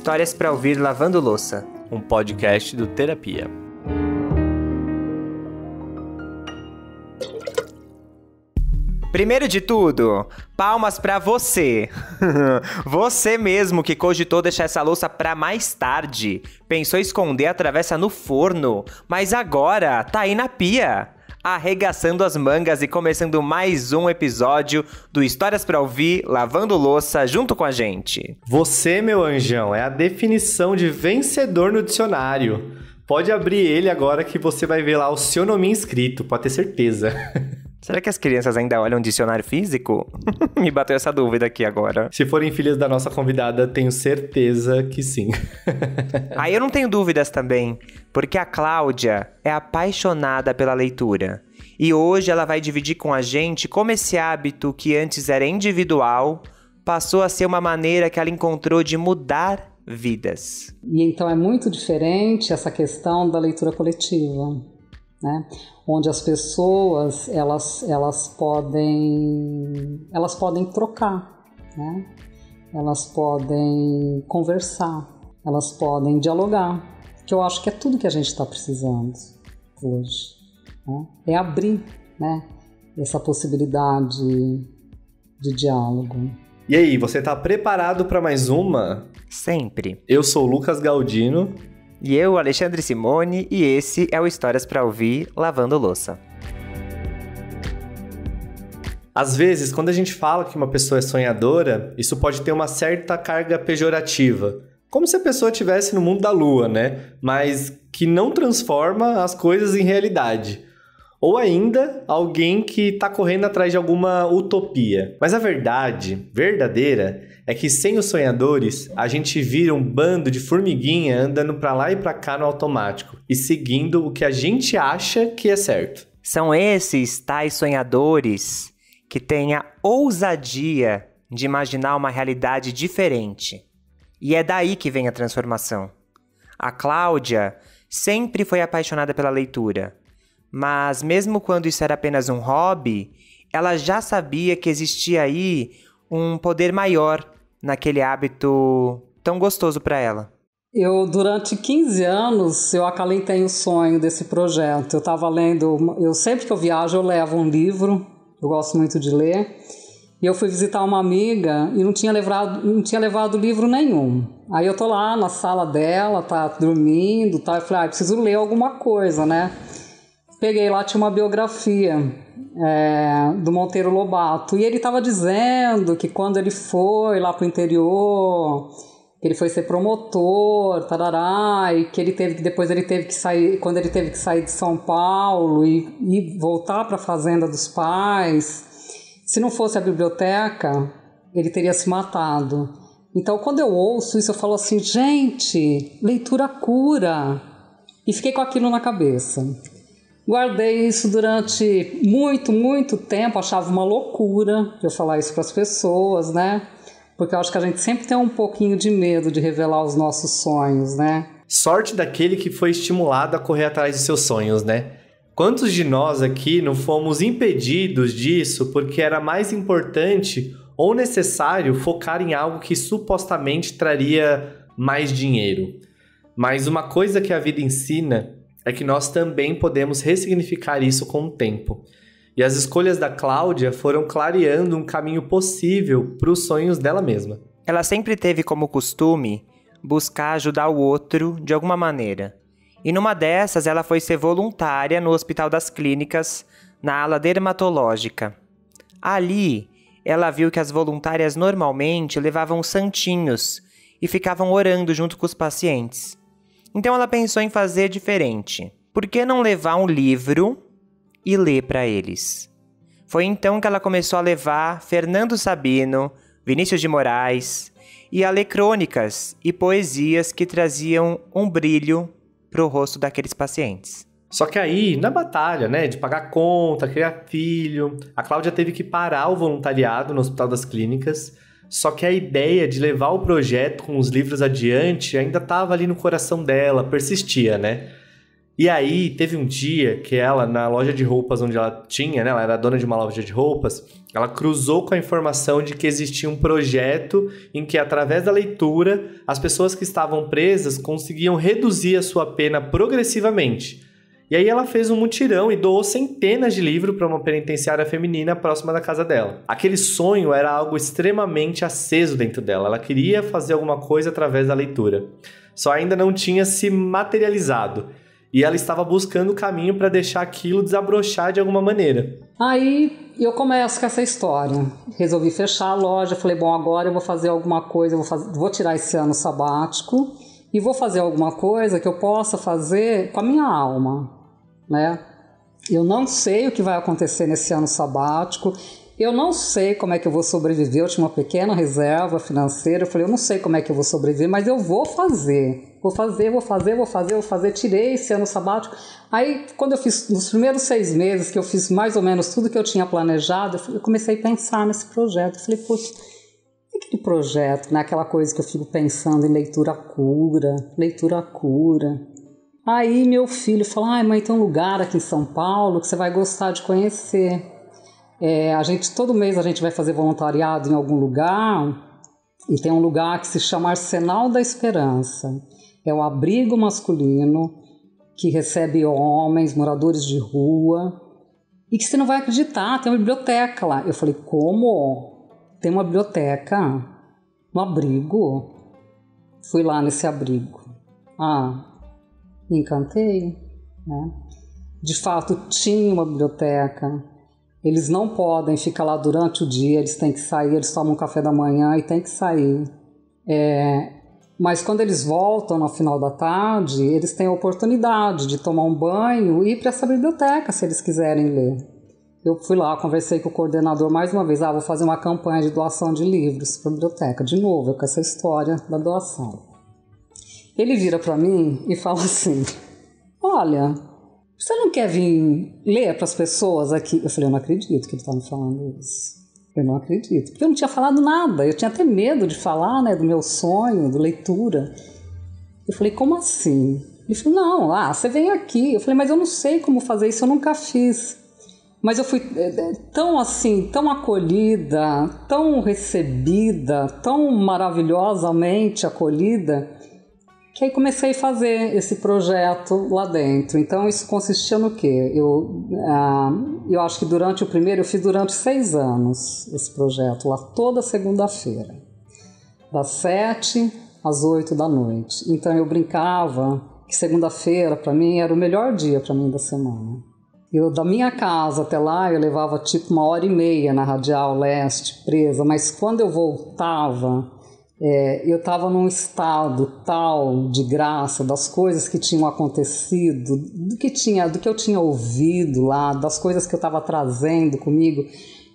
Histórias para ouvir lavando louça. Um podcast do Terapia. Primeiro de tudo, palmas pra você. Você mesmo que cogitou deixar essa louça pra mais tarde. Pensou esconder a travessa no forno, mas agora tá aí na pia. Arregaçando as mangas e começando mais um episódio do Histórias pra Ouvir, lavando louça junto com a gente. Você, meu anjão, é a definição de vencedor no dicionário. Pode abrir ele agora que você vai ver lá o seu nome escrito, pode ter certeza. Será que as crianças ainda olham dicionário físico? Me bateu essa dúvida aqui agora. Se forem filhas da nossa convidada, tenho certeza que sim. Aí eu não tenho dúvidas também, porque a Cláudia é apaixonada pela leitura. E hoje ela vai dividir com a gente como esse hábito, que antes era individual, passou a ser uma maneira que ela encontrou de mudar vidas. E então é muito diferente essa questão da leitura coletiva, né? Onde as pessoas elas podem trocar, né? Elas podem conversar, elas podem dialogar, que eu acho que é tudo que a gente está precisando hoje, né? É abrir, né, essa possibilidade de diálogo. E aí, você tá preparado para mais uma? Sempre. Eu sou o Lucas Galdino. E eu, Alexandre Simone, e esse é o Histórias pra Ouvir, lavando louça. Às vezes, quando a gente fala que uma pessoa é sonhadora, isso pode ter uma certa carga pejorativa. Como se a pessoa estivesse no mundo da lua, né? Mas que não transforma as coisas em realidade. Ou ainda, alguém que está correndo atrás de alguma utopia. Mas a verdade, verdadeira, é que sem os sonhadores, a gente vira um bando de formiguinha andando para lá e para cá no automático e seguindo o que a gente acha que é certo. São esses tais sonhadores que têm a ousadia de imaginar uma realidade diferente. E é daí que vem a transformação. A Cláudia sempre foi apaixonada pela leitura. Mas mesmo quando isso era apenas um hobby, ela já sabia que existia aí um poder maior naquele hábito tão gostoso para ela. Durante 15 anos, eu acalentei o sonho desse projeto. Eu estava lendo, sempre que eu viajo, eu levo um livro, eu gosto muito de ler, e eu fui visitar uma amiga e não tinha levado livro nenhum. Aí eu tô lá na sala dela, tá dormindo, tá, eu falei, preciso ler alguma coisa, né? Peguei lá, tinha uma biografia do Monteiro Lobato, e ele estava dizendo que quando ele foi lá para o interior, que ele foi ser promotor, tarará, e que depois ele teve que sair, quando ele teve que sair de São Paulo e voltar para a fazenda dos pais, se não fosse a biblioteca, ele teria se matado. Então, quando eu ouço isso, eu falo assim, gente, leitura cura, e fiquei com aquilo na cabeça. Guardei isso durante muito, muito tempo, achava uma loucura eu falar isso para as pessoas, né? Porque eu acho que a gente sempre tem um pouquinho de medo de revelar os nossos sonhos, né? Sorte daquele que foi estimulado a correr atrás de seus sonhos, né? Quantos de nós aqui não fomos impedidos disso porque era mais importante ou necessário focar em algo que supostamente traria mais dinheiro? Mas uma coisa que a vida ensina é que nós também podemos ressignificar isso com o tempo. E as escolhas da Cláudia foram clareando um caminho possível para os sonhos dela mesma. Ela sempre teve como costume buscar ajudar o outro de alguma maneira. E numa dessas, ela foi ser voluntária no Hospital das Clínicas, na ala dermatológica. Ali, ela viu que as voluntárias normalmente levavam santinhos e ficavam orando junto com os pacientes. Então ela pensou em fazer diferente. Por que não levar um livro e ler para eles? Foi então que ela começou a levar Fernando Sabino, Vinícius de Moraes e a ler crônicas e poesias que traziam um brilho para o rosto daqueles pacientes. Só que aí, na batalha, né, de pagar conta, criar filho, a Cláudia teve que parar o voluntariado no Hospital das Clínicas. Só que a ideia de levar o projeto com os livros adiante ainda estava ali no coração dela, persistia, né? E aí, teve um dia que ela, na loja de roupas onde ela tinha, né? Ela era dona de uma loja de roupas, ela cruzou com a informação de que existia um projeto em que, através da leitura, as pessoas que estavam presas conseguiam reduzir a sua pena progressivamente. E aí ela fez um mutirão e doou centenas de livros para uma penitenciária feminina próxima da casa dela. Aquele sonho era algo extremamente aceso dentro dela. Ela queria fazer alguma coisa através da leitura. Só ainda não tinha se materializado. E ela estava buscando o caminho para deixar aquilo desabrochar de alguma maneira. Aí eu começo com essa história. Resolvi fechar a loja. Falei, bom, agora eu vou fazer alguma coisa. Vou tirar esse ano sabático e vou fazer alguma coisa que eu possa fazer com a minha alma, né? Eu não sei o que vai acontecer nesse ano sabático. Eu não sei como é que eu vou sobreviver. Eu tinha uma pequena reserva financeira. Eu falei, eu não sei como é que eu vou sobreviver, mas eu vou fazer. Vou fazer. Tirei esse ano sabático. Aí, quando eu fiz, nos primeiros 6 meses, que eu fiz mais ou menos tudo que eu tinha planejado, eu comecei a pensar nesse projeto. Eu falei, poxa, aquele projeto, né? Aquela coisa que eu fico pensando em leitura cura. Aí, meu filho falou, ai, mãe, tem um lugar aqui em São Paulo que você vai gostar de conhecer. Todo mês a gente vai fazer voluntariado em algum lugar, e tem um lugar que se chama Arsenal da Esperança. É o abrigo masculino que recebe homens, moradores de rua, e que você não vai acreditar, tem uma biblioteca lá. Eu falei, como? Tem uma biblioteca no abrigo? Fui lá nesse abrigo. Me encantei, né? De fato, tinha uma biblioteca. Eles não podem ficar lá durante o dia, eles têm que sair, eles tomam café da manhã e têm que sair. Mas quando eles voltam no final da tarde, eles têm a oportunidade de tomar um banho e ir para essa biblioteca, se eles quiserem ler. Eu fui lá, conversei com o coordenador mais uma vez, vou fazer uma campanha de doação de livros para a biblioteca, de novo, com essa história da doação. Ele vira para mim e fala assim, olha, você não quer vir ler para as pessoas aqui? Eu falei, eu não acredito que ele está me falando isso. Eu não acredito. Porque eu não tinha falado nada. Eu tinha até medo de falar, né, do meu sonho, de leitura. Eu falei, como assim? Ele falou, não, você vem aqui. Eu falei, mas eu não sei como fazer isso, eu nunca fiz. Mas eu fui tão assim, tão acolhida, tão recebida, tão maravilhosamente acolhida, que aí comecei a fazer esse projeto lá dentro. Então isso consistia no quê? Eu acho que eu fiz durante 6 anos esse projeto, lá toda segunda-feira, das 7 às 8 da noite. Então eu brincava que segunda-feira para mim era o melhor dia para mim da semana. Da minha casa até lá eu levava tipo 1h30 na Radial Leste presa, mas quando eu voltava, eu estava num estado tal de graça das coisas que tinham acontecido, do que eu tinha ouvido lá, das coisas que eu estava trazendo comigo,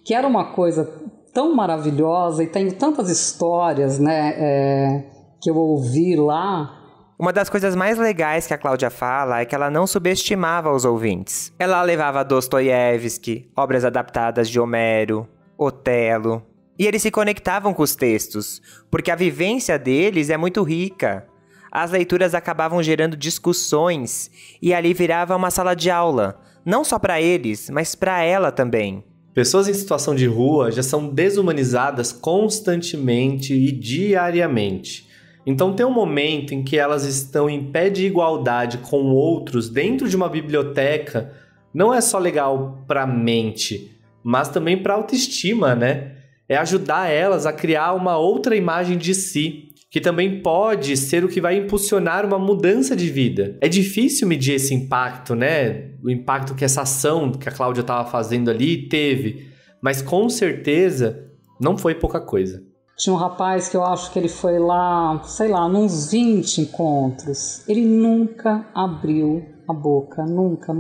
que era uma coisa tão maravilhosa, e tenho tantas histórias, né, que eu ouvi lá. Uma das coisas mais legais que a Cláudia fala é que ela não subestimava os ouvintes. Ela levava Dostoiévski, obras adaptadas de Homero, Otelo. E eles se conectavam com os textos, porque a vivência deles é muito rica. As leituras acabavam gerando discussões e ali virava uma sala de aula, não só para eles, mas para ela também. Pessoas em situação de rua já são desumanizadas constantemente e diariamente. Então tem um momento em que elas estão em pé de igualdade com outros dentro de uma biblioteca, não é só legal para a mente, mas também para a autoestima, né? É ajudar elas a criar uma outra imagem de si, que também pode ser o que vai impulsionar uma mudança de vida. É difícil medir esse impacto, né? O impacto que essa ação que a Cláudia estava fazendo ali teve, mas com certeza não foi pouca coisa. Tinha um rapaz que eu acho que ele foi lá, sei lá, nos 20 encontros. Ele nunca abriu a boca, nunca.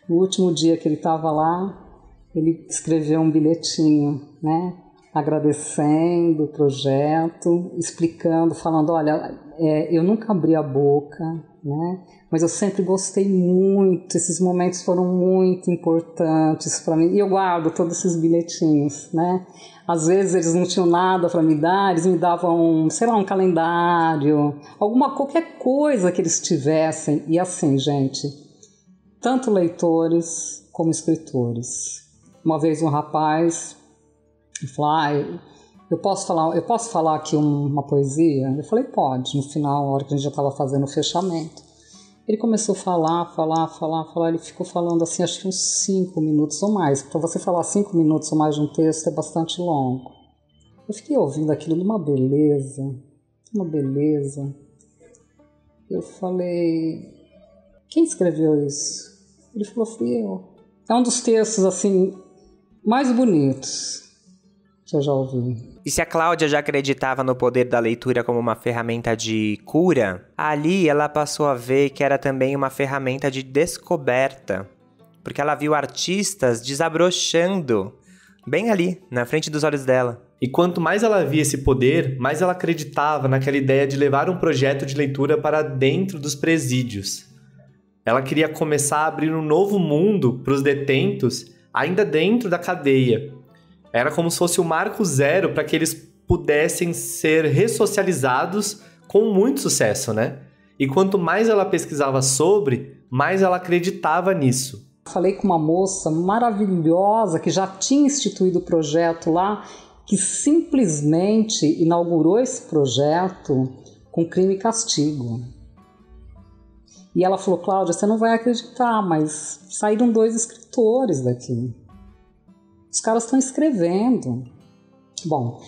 No último dia que ele estava lá, ele escreveu um bilhetinho, né, agradecendo o projeto, explicando, falando, olha, eu nunca abri a boca, né? Mas eu sempre gostei muito, esses momentos foram muito importantes para mim, e eu guardo todos esses bilhetinhos, né? Às vezes eles não tinham nada para me dar, eles me davam, sei lá, um calendário, qualquer coisa que eles tivessem. E assim, gente, tanto leitores como escritores. Uma vez um rapaz falou, eu posso falar aqui uma poesia? Eu falei, pode, no final, na hora que a gente já estava fazendo o fechamento. Ele começou a falar, ele ficou falando assim, acho que uns 5 minutos ou mais. Para você falar 5 minutos ou mais de um texto é bastante longo. Eu fiquei ouvindo aquilo numa beleza. Eu falei, quem escreveu isso? Ele falou, fui eu. É um dos textos, assim, mais bonitos que eu já ouvi. E se a Cláudia já acreditava no poder da leitura como uma ferramenta de cura, ali ela passou a ver que era também uma ferramenta de descoberta, porque ela viu artistas desabrochando bem ali, na frente dos olhos dela. E quanto mais ela via esse poder, mais ela acreditava naquela ideia de levar um projeto de leitura para dentro dos presídios. Ela queria começar a abrir um novo mundo para os detentos, ainda dentro da cadeia. Era como se fosse o marco zero para que eles pudessem ser ressocializados com muito sucesso, né? E quanto mais ela pesquisava sobre, mais ela acreditava nisso. Falei com uma moça maravilhosa que já tinha instituído o projeto lá, que simplesmente inaugurou esse projeto com Crime e Castigo. E ela falou, Cláudia, você não vai acreditar, mas saíram 2 escritores daqui. Os caras estão escrevendo. Bom,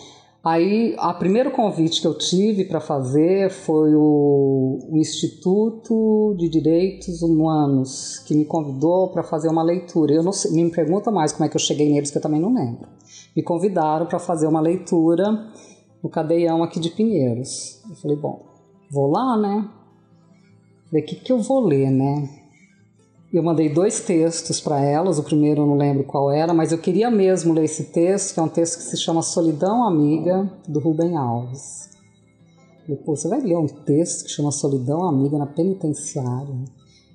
aí o primeiro convite que eu tive para fazer foi o Instituto de Direitos Humanos, que me convidou para fazer uma leitura. Eu não sei, me pergunta mais como é que eu cheguei neles, que eu também não lembro. Me convidaram para fazer uma leitura no Cadeião aqui de Pinheiros. Eu falei, bom, vou lá, né? Falei, o que eu vou ler, né? Eu mandei 2 textos para elas, o primeiro eu não lembro qual era, mas eu queria mesmo ler esse texto, que é um texto que se chama Solidão Amiga, do Rubem Alves. Eu falei, pô, você vai ler um texto que chama Solidão Amiga na penitenciária,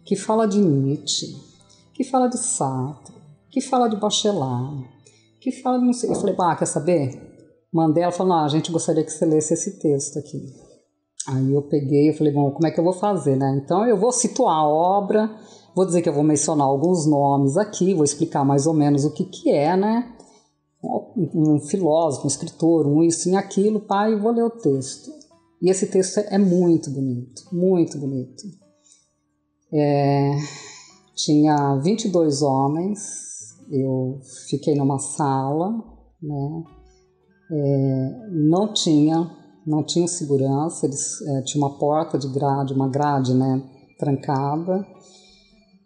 que fala de Nietzsche, que fala de Sartre, que fala de Bachelard, que fala de não sei... Eu falei, quer saber? Mandei, ela falou, a gente gostaria que você lesse esse texto aqui. Aí eu peguei, eu falei, bom, como é que eu vou fazer, né? Então eu vou situar a obra, vou dizer que eu vou mencionar alguns nomes aqui, vou explicar mais ou menos o que é, né? Um filósofo, um escritor, isso e aquilo, e vou ler o texto. E esse texto é muito bonito, muito bonito. Tinha 22 homens, eu fiquei numa sala, né? Não tinha segurança, eles tinham uma porta de grade, uma grade, né, trancada.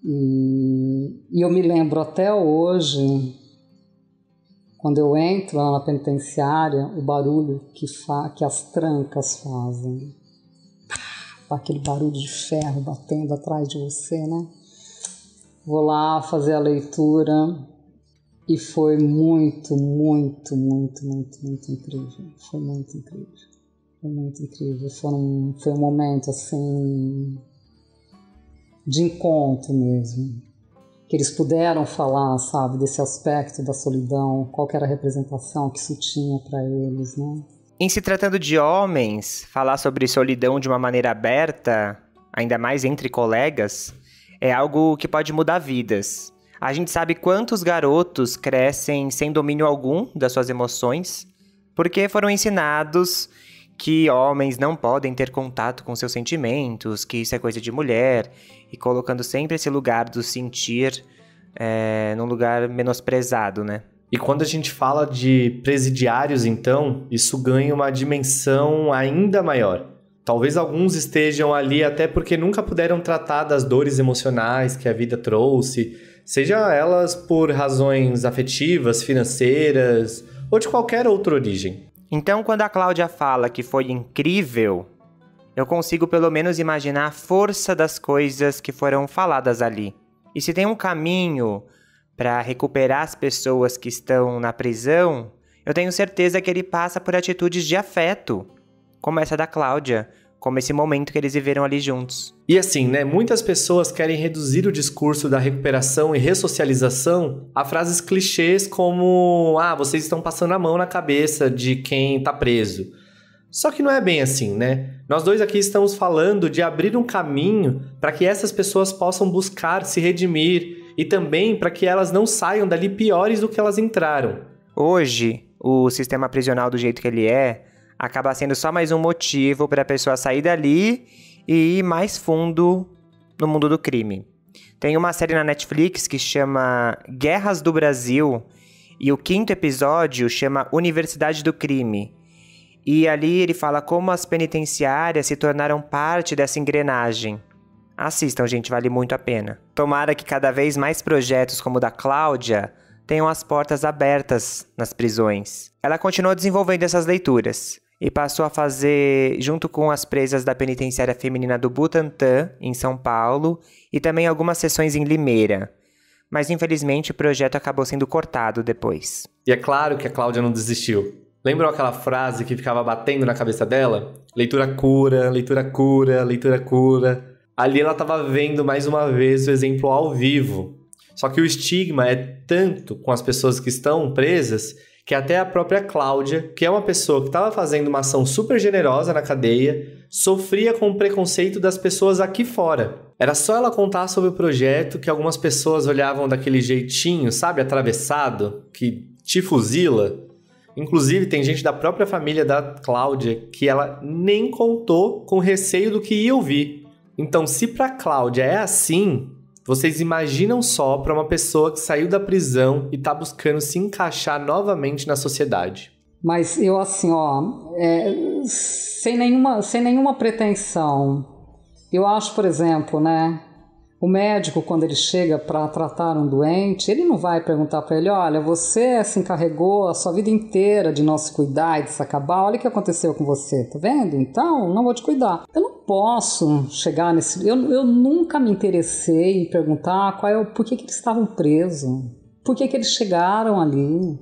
E eu me lembro até hoje, quando eu entro lá na penitenciária, o barulho que as trancas fazem. Aquele barulho de ferro batendo atrás de você, né? Vou lá fazer a leitura e foi muito, muito, muito, muito, muito incrível. Foi muito incrível. Foi muito incrível. Foi um momento, assim, de encontro mesmo. Que eles puderam falar, sabe, desse aspecto da solidão, qual que era a representação que isso tinha para eles, né? Em se tratando de homens, falar sobre solidão de uma maneira aberta, ainda mais entre colegas, é algo que pode mudar vidas. A gente sabe quantos garotos crescem sem domínio algum das suas emoções, porque foram ensinados que homens não podem ter contato com seus sentimentos, que isso é coisa de mulher, e colocando sempre esse lugar do sentir num lugar menosprezado, né? E quando a gente fala de presidiários, então, isso ganha uma dimensão ainda maior. Talvez alguns estejam ali até porque nunca puderam tratar das dores emocionais que a vida trouxe, seja elas por razões afetivas, financeiras ou de qualquer outra origem. Então, quando a Cláudia fala que foi incrível, eu consigo pelo menos imaginar a força das coisas que foram faladas ali. E se tem um caminho para recuperar as pessoas que estão na prisão, eu tenho certeza que ele passa por atitudes de afeto, como essa da Cláudia, como esse momento que eles viveram ali juntos. E assim, né, muitas pessoas querem reduzir o discurso da recuperação e ressocialização a frases clichês como vocês estão passando a mão na cabeça de quem tá preso. Só que não é bem assim, né? Nós dois aqui estamos falando de abrir um caminho para que essas pessoas possam buscar se redimir e também para que elas não saiam dali piores do que elas entraram. Hoje, o sistema prisional do jeito que ele acaba sendo só mais um motivo para a pessoa sair dali e ir mais fundo no mundo do crime. Tem uma série na Netflix que chama Guerras do Brasil e o 5º episódio chama Universidade do Crime. E ali ele fala como as penitenciárias se tornaram parte dessa engrenagem. Assistam, gente, vale muito a pena. Tomara que cada vez mais projetos como o da Cláudia tenham as portas abertas nas prisões. Ela continuou desenvolvendo essas leituras e passou a fazer junto com as presas da penitenciária feminina do Butantã, em São Paulo, e também algumas sessões em Limeira. Mas infelizmente o projeto acabou sendo cortado depois. E é claro que a Cláudia não desistiu. Lembram aquela frase que ficava batendo na cabeça dela? Leitura cura, leitura cura, leitura cura. Ali ela estava vendo mais uma vez o exemplo ao vivo. Só que o estigma é tanto com as pessoas que estão presas que até a própria Cláudia, que é uma pessoa que estava fazendo uma ação super generosa na cadeia, sofria com o preconceito das pessoas aqui fora. Era só ela contar sobre o projeto que algumas pessoas olhavam daquele jeitinho, sabe, atravessado, que te fuzila. Inclusive, tem gente da própria família da Cláudia que ela nem contou com receio do que ia ouvir. Então, se pra Cláudia é assim, vocês imaginam só pra uma pessoa que saiu da prisão e tá buscando se encaixar novamente na sociedade. Mas eu, assim, sem nenhuma pretensão, eu acho, por exemplo, né, o médico, quando ele chega para tratar um doente, ele não vai perguntar para ele, olha, você se encarregou a sua vida inteira de não se cuidar e de se acabar, olha o que aconteceu com você, tá vendo? Então, não vou te cuidar. Eu não posso chegar nesse... Eu nunca me interessei em perguntar por que eles estavam presos, por que eles chegaram ali.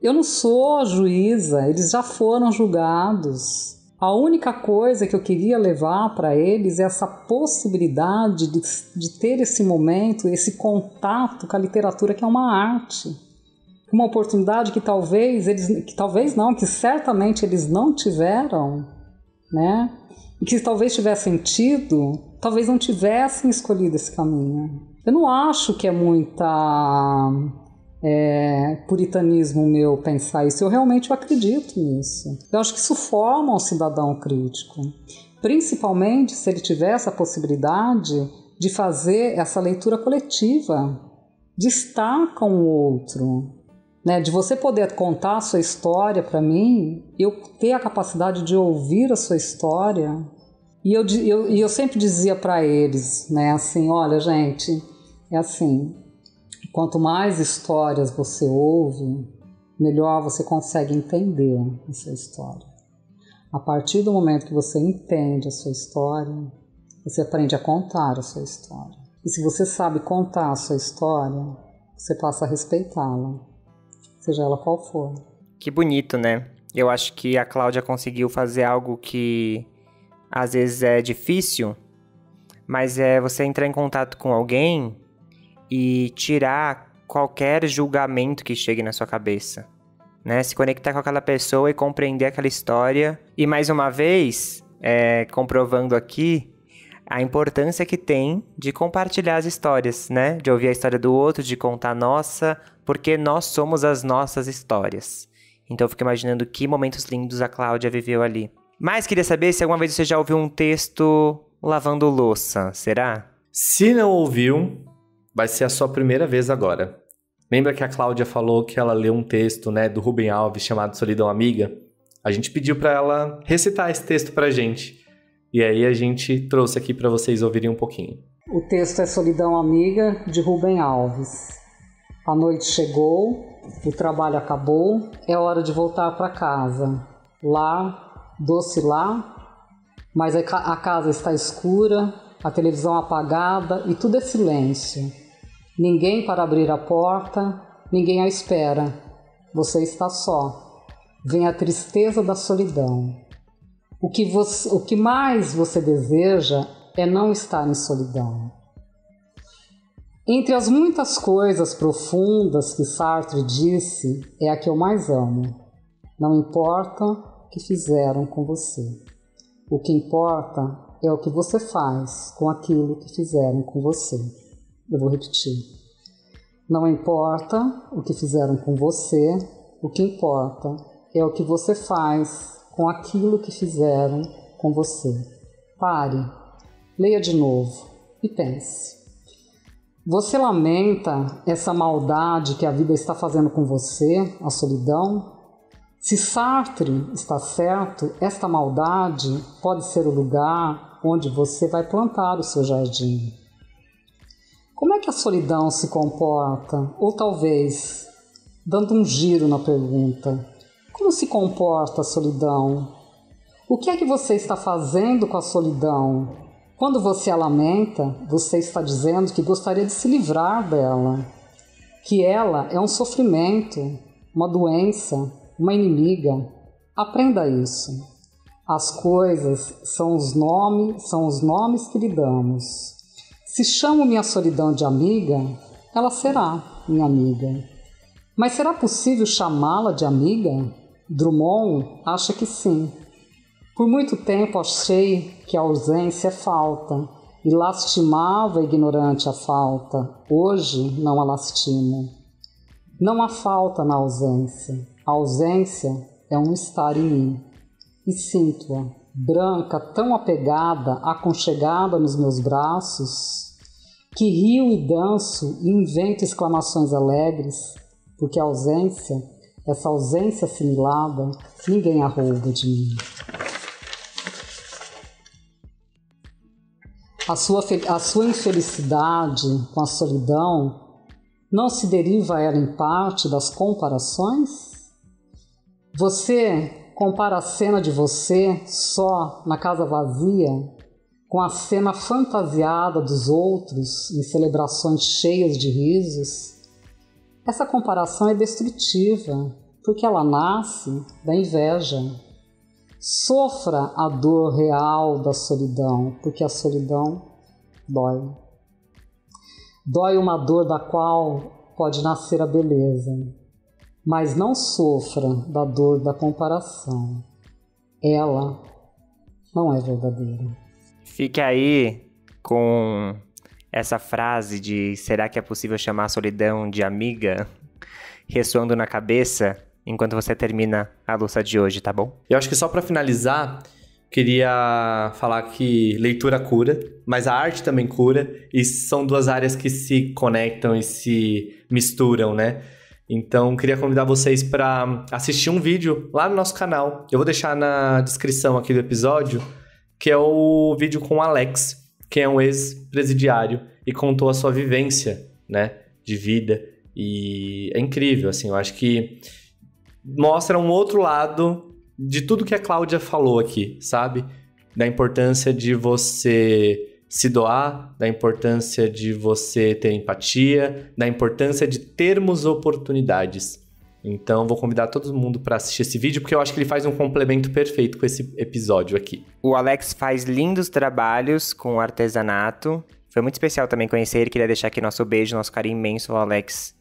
Eu não sou juíza, eles já foram julgados. A única coisa que eu queria levar para eles é essa possibilidade de ter esse momento, esse contato com a literatura, que é uma arte. Uma oportunidade que certamente eles não tiveram, né? E que talvez tivessem tido, talvez não tivessem escolhido esse caminho. Eu não acho que é muita puritanismo meu pensar isso. Eu realmente acredito nisso. Eu acho que isso forma um cidadão crítico. Principalmente se ele tiver essa possibilidade de fazer essa leitura coletiva, de estar com o outro, né? De você poder contar a sua história para mim, eu ter a capacidade de ouvir a sua história. E eu sempre dizia para eles, né, assim, olha, gente, é assim, quanto mais histórias você ouve, melhor você consegue entender a sua história. A partir do momento que você entende a sua história, você aprende a contar a sua história. E se você sabe contar a sua história, você passa a respeitá-la, seja ela qual for. Que bonito, né? Eu acho que a Cláudia conseguiu fazer algo que às vezes é difícil, mas é você entrar em contato com alguém e tirar qualquer julgamento que chegue na sua cabeça, né? Se conectar com aquela pessoa e compreender aquela história. E mais uma vez, comprovando aqui a importância que tem de compartilhar as histórias, né? De ouvir a história do outro, de contar a nossa, porque nós somos as nossas histórias. Então eu fico imaginando que momentos lindos a Cláudia viveu ali. Mas queria saber se alguma vez você já ouviu um texto lavando louça, será? Se não ouviu, vai ser a sua primeira vez agora. Lembra que a Cláudia falou que ela leu um texto, né, do Rubem Alves chamado Solidão Amiga? A gente pediu para ela recitar esse texto pra gente. E aí a gente trouxe aqui para vocês ouvirem um pouquinho. O texto é Solidão Amiga, de Rubem Alves. A noite chegou, o trabalho acabou, é hora de voltar para casa. Lá, doce lá, mas a casa está escura, a televisão apagada e tudo é silêncio. Ninguém para abrir a porta, ninguém à espera. Você está só. Vem a tristeza da solidão. O que mais você deseja é não estar em solidão. Entre as muitas coisas profundas que Sartre disse, é a que eu mais amo. Não importa o que fizeram com você. O que importa é o que você faz com aquilo que fizeram com você. Eu vou repetir. Não importa o que fizeram com você, o que importa é o que você faz com aquilo que fizeram com você. Pare, leia de novo e pense. Você lamenta essa maldade que a vida está fazendo com você, a solidão? Se Sartre está certo, esta maldade pode ser o lugar onde você vai plantar o seu jardim. Como é que a solidão se comporta? Ou talvez, dando um giro na pergunta, como se comporta a solidão? O que é que você está fazendo com a solidão? Quando você a lamenta, você está dizendo que gostaria de se livrar dela, que ela é um sofrimento, uma doença, uma inimiga. Aprenda isso. As coisas são os nomes que lhe damos. Se chamo minha solidão de amiga, ela será minha amiga. Mas será possível chamá-la de amiga? Drummond acha que sim. Por muito tempo achei que a ausência é falta e lastimava ignorante a falta. Hoje não a lastimo. Não há falta na ausência. A ausência é um estar em mim. E sinto-a, branca, tão apegada, aconchegada nos meus braços, que rio e danço e invento exclamações alegres, porque a ausência, essa ausência assimilada, ninguém a rouba de mim. A sua infelicidade com a solidão não se deriva ela em parte das comparações? Você compara a cena de você só na casa vazia com a cena fantasiada dos outros em celebrações cheias de risos? Essa comparação é destrutiva, porque ela nasce da inveja. Sofra a dor real da solidão, porque a solidão dói. Dói uma dor da qual pode nascer a beleza, mas não sofra da dor da comparação. Ela não é verdadeira. Fique aí com essa frase de será que é possível chamar a solidão de amiga ressoando na cabeça enquanto você termina a louça de hoje, tá bom? Eu acho que só para finalizar, queria falar que leitura cura, mas a arte também cura, e são duas áreas que se conectam e se misturam, né? Então, queria convidar vocês para assistir um vídeo lá no nosso canal. Eu vou deixar na descrição aqui do episódio, que é o vídeo com o Alex, que é um ex-presidiário e contou a sua vivência, né, de vida. E é incrível, assim, eu acho que mostra um outro lado de tudo que a Cláudia falou aqui, sabe? Da importância de você se doar, da importância de você ter empatia, da importância de termos oportunidades. Então, vou convidar todo mundo para assistir esse vídeo, porque eu acho que ele faz um complemento perfeito com esse episódio aqui. O Alex faz lindos trabalhos com artesanato. Foi muito especial também conhecer ele. Queria deixar aqui nosso beijo, nosso carinho imenso ao Alex.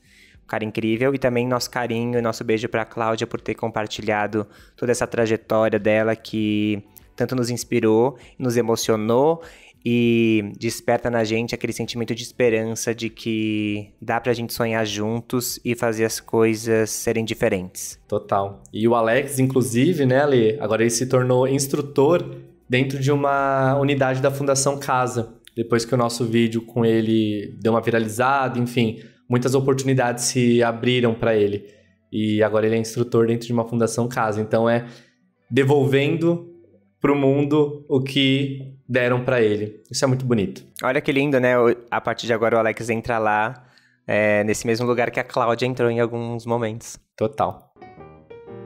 Um cara incrível. E também nosso carinho e nosso beijo para a Cláudia por ter compartilhado toda essa trajetória dela que tanto nos inspirou, nos emocionou e desperta na gente aquele sentimento de esperança de que dá pra gente sonhar juntos e fazer as coisas serem diferentes. Total. E o Alex, inclusive, né, Ale, agora ele se tornou instrutor dentro de uma unidade da Fundação Casa. Depois que o nosso vídeo com ele deu uma viralizada, enfim, muitas oportunidades se abriram para ele. E agora ele é instrutor dentro de uma Fundação Casa. Então é devolvendo pro mundo o que deram pra ele. Isso é muito bonito. Olha que lindo, né? A partir de agora o Alex entra lá, nesse mesmo lugar que a Cláudia entrou em alguns momentos. Total.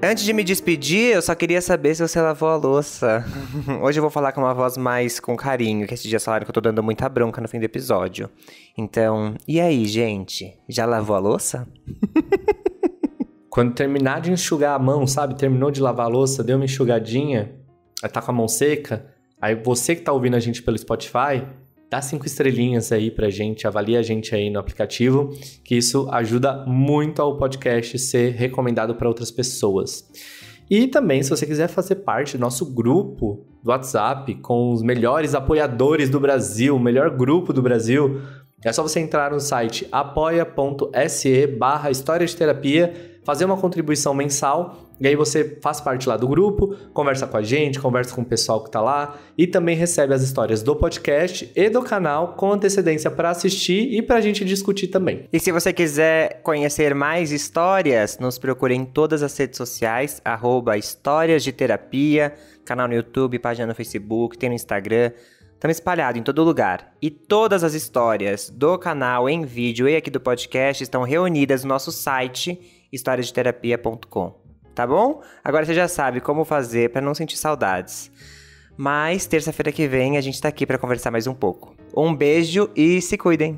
Antes de me despedir, eu só queria saber se você lavou a louça. Hoje eu vou falar com uma voz mais com carinho, que esses dias falaram que eu tô dando muita bronca no fim do episódio. Então, e aí, gente? Já lavou a louça? Quando terminar de enxugar a mão, sabe? Terminou de lavar a louça, deu uma enxugadinha, tá com a mão seca, aí você que tá ouvindo a gente pelo Spotify, dá 5 estrelinhas aí pra gente, avalia a gente aí no aplicativo, que isso ajuda muito ao podcast ser recomendado para outras pessoas. E também, se você quiser fazer parte do nosso grupo do WhatsApp com os melhores apoiadores do Brasil, o melhor grupo do Brasil, é só você entrar no site apoia.se/História de Terapia, fazer uma contribuição mensal, e aí você faz parte lá do grupo, conversa com a gente, conversa com o pessoal que tá lá, e também recebe as histórias do podcast e do canal com antecedência para assistir e pra gente discutir também. E se você quiser conhecer mais histórias, nos procure em todas as redes sociais, @Histórias de Terapia, canal no YouTube, página no Facebook, tem no Instagram. Estamos espalhados em todo lugar. E todas as histórias do canal em vídeo e aqui do podcast estão reunidas no nosso site, historiasdeterapia.com. Tá bom? Agora você já sabe como fazer para não sentir saudades. Mas terça-feira que vem a gente tá aqui para conversar mais um pouco. Um beijo e se cuidem!